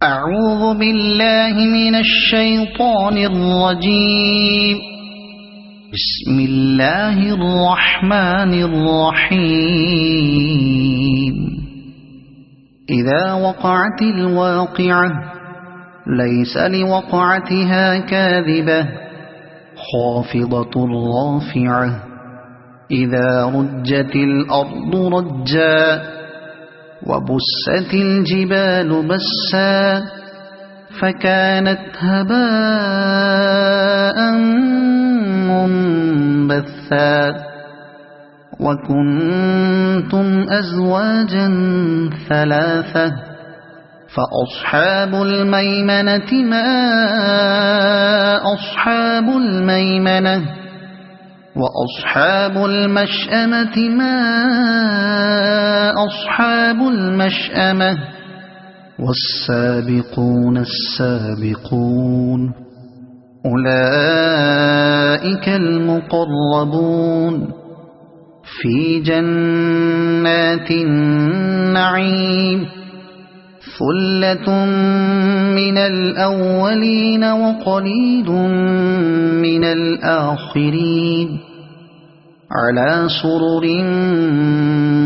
أعوذ بالله من الشيطان الرجيم. بسم الله الرحمن الرحيم. إذا وقعت الواقعة ليس لوقعتها كاذبة خافضة رافعة إذا رجت الأرض رجا وبست الجبال بسا فكانت هباء منبثا وكنتم أزواجا ثلاثة فأصحاب الميمنة ما أصحاب الميمنة وأصحاب المشأمة ما أصحاب المشأمة والسابقون السابقون أولئك المقربون في جنات النعيم ثلة من الأولين وقليل من الآخرين على سرر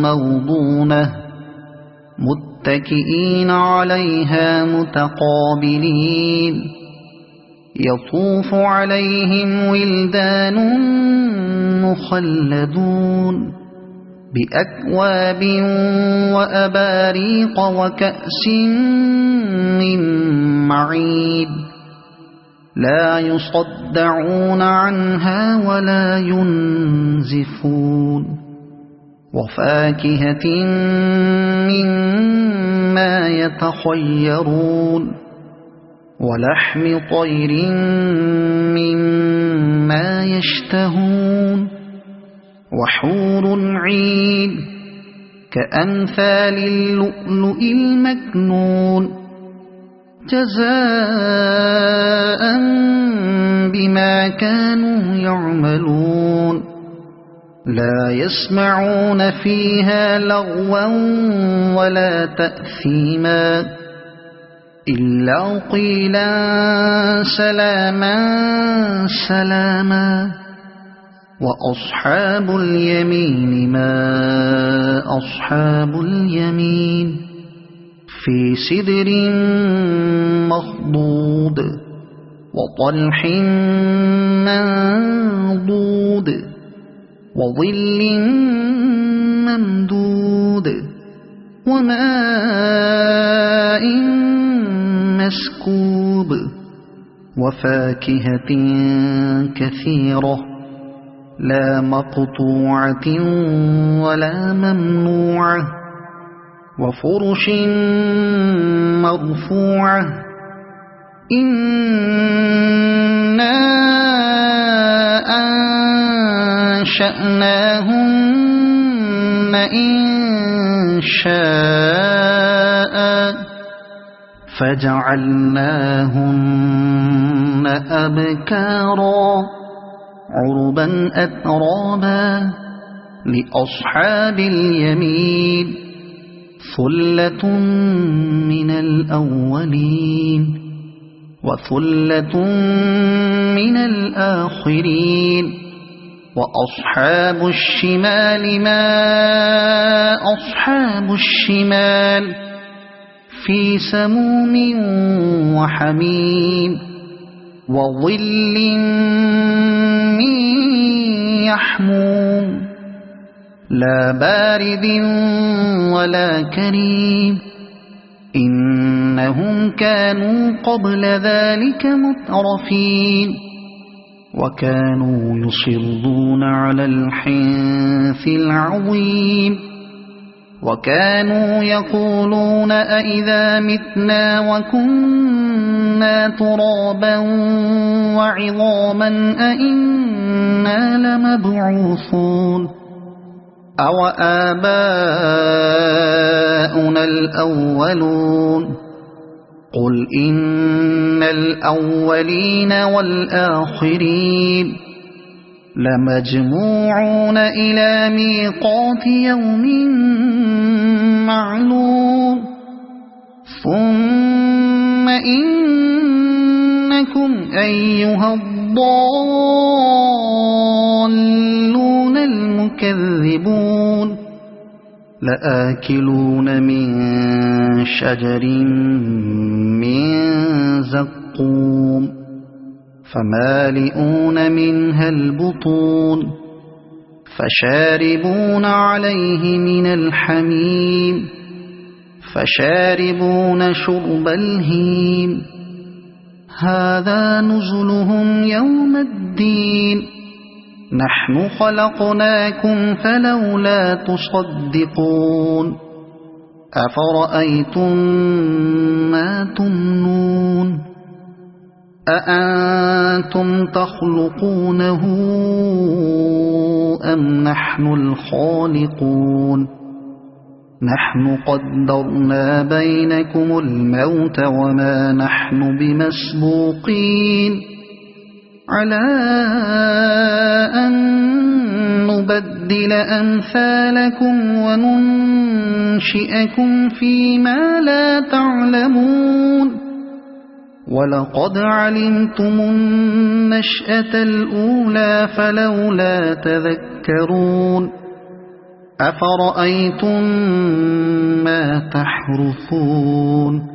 موضونة متكئين عليها متقابلين يطوف عليهم ولدان مخلدون بأكواب وأباريق وكأس من معين لا يصدعون عنها ولا ينزفون وفاكهة مما يتخيرون ولحم طير مما يشتهون وحور عين كأمثال اللؤلؤ المكنون جزاء بما كانوا يعملون لا يسمعون فيها لغوا ولا تأثيما إلا قيلا سلاما سلاما وأصحاب اليمين ما أصحاب اليمين في سدر مخضود وطلح منضود وظل ممدود وماء مسكوب وفاكهة كثيرة لا مقطوعة ولا ممنوعة وفرش مرفوعة إنا أنشأناهن إنشاء فجعلناهن أبكارا عربا أترابا لأصحاب اليمين ثلة من الأولين وثلة من الآخرين وأصحاب الشمال ما أصحاب الشمال في سموم وحميم وظل من يحموم لا بارد ولا كريم إنهم كانوا قبل ذلك مترفين وكانوا يصرون على الحنث العظيم وكانوا يقولون أئذا متنا وكنا ترابا وعظاما أئنا لمبعوثون أو آباؤنا الأولون قل إن الأولين والآخرين لمجموعون إلى ميقات يوم معلوم ثم إنكم أيها الضالون المكذبون لآكلون من شجر من زقوم فمالئون منها البطون فشاربون عليه من الحميم فشاربون شرب الهيم هذا نزلهم يوم الدين نحن خلقناكم فلولا تصدقون أفرأيتم ما تمنون أأنتم تخلقونه أم نحن الخالقون نحن قدرنا بينكم الموت وما نحن بمسبوقين على أن نبدل أمثالكم وننشئكم فيما لا تعلمون ولقد علمتم النشأة الأولى فلولا تذكرون أفرأيتم ما تحرثون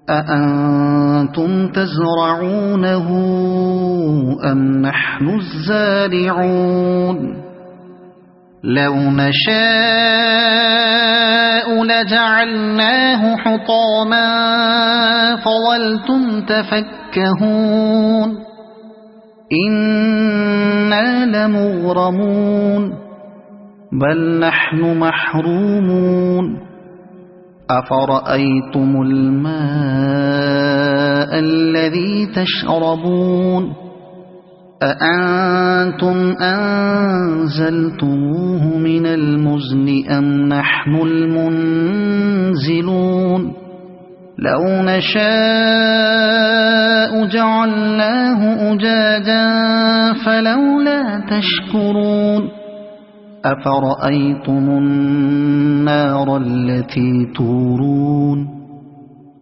أأنتم تزرعونه أم نحن الزارعون لو نشاء لجعلناه حطاما فظلتم تفكهون إنا لمغرمون بل نحن محرومون أفرأيتم الماء الذي تشربون أأنتم أنزلتموه من المزن أم نحن المنزلون لو نشاء جعلناه أجاجا فلولا تشكرون أفرأيتم النار التي تورون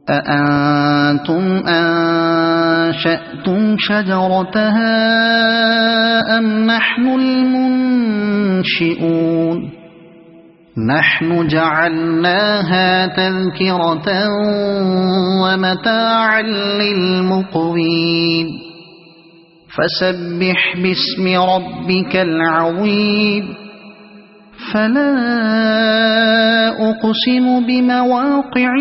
أأنتم أنشأتم شجرتها أم نحن المنشئون نحن جعلناها تذكرة ومتاعا للمقوين فسبح باسم ربك العظيم فلا أقسم بمواقع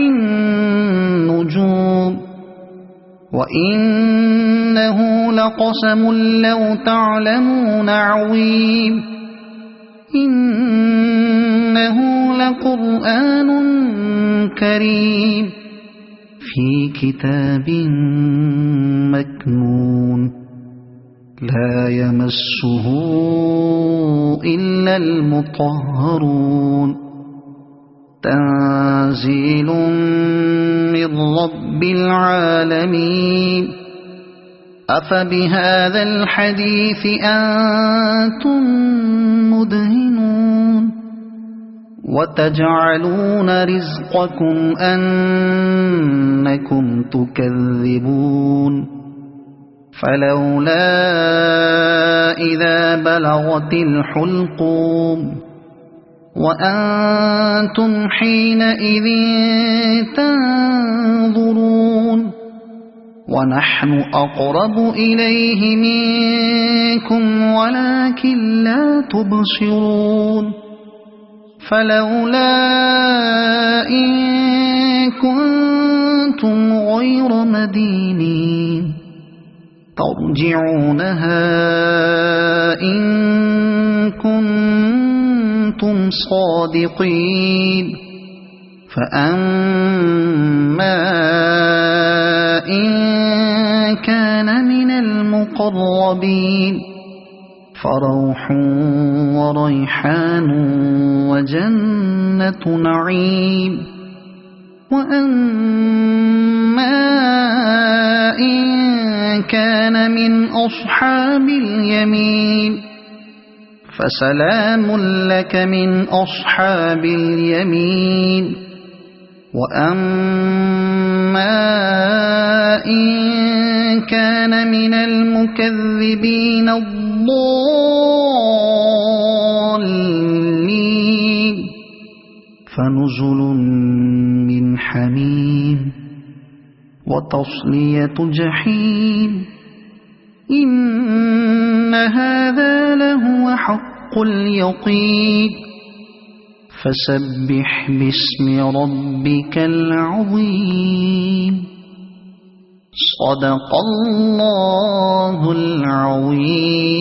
النجوم وإنه لقسم لو تعلمون عظيم إنه لقرآن كريم في كتاب مكنون لا يمسه إلا المطهرون تنزيل من رب العالمين أفبهذا الحديث أنتم مدهنون وتجعلون رزقكم أنكم تكذبون فلولا إذا بلغت الحلقوم وأنتم حينئذ تنظرون ونحن أقرب إليه منكم ولكن لا تبصرون فلولا إن كنتم غير مدينين ترجعونها إن كنتم صادقين فأما إن كان من المقربين فروح وريحان وجنة نعيم وأما إن كان من أصحاب اليمين فسلام لك من أصحاب اليمين وأما إن كان من المكذبين الضالين فنزل من حميم وتصلية جحيم إن هذا لهو حق اليقين فسبح باسم ربك العظيم صدق الله العظيم.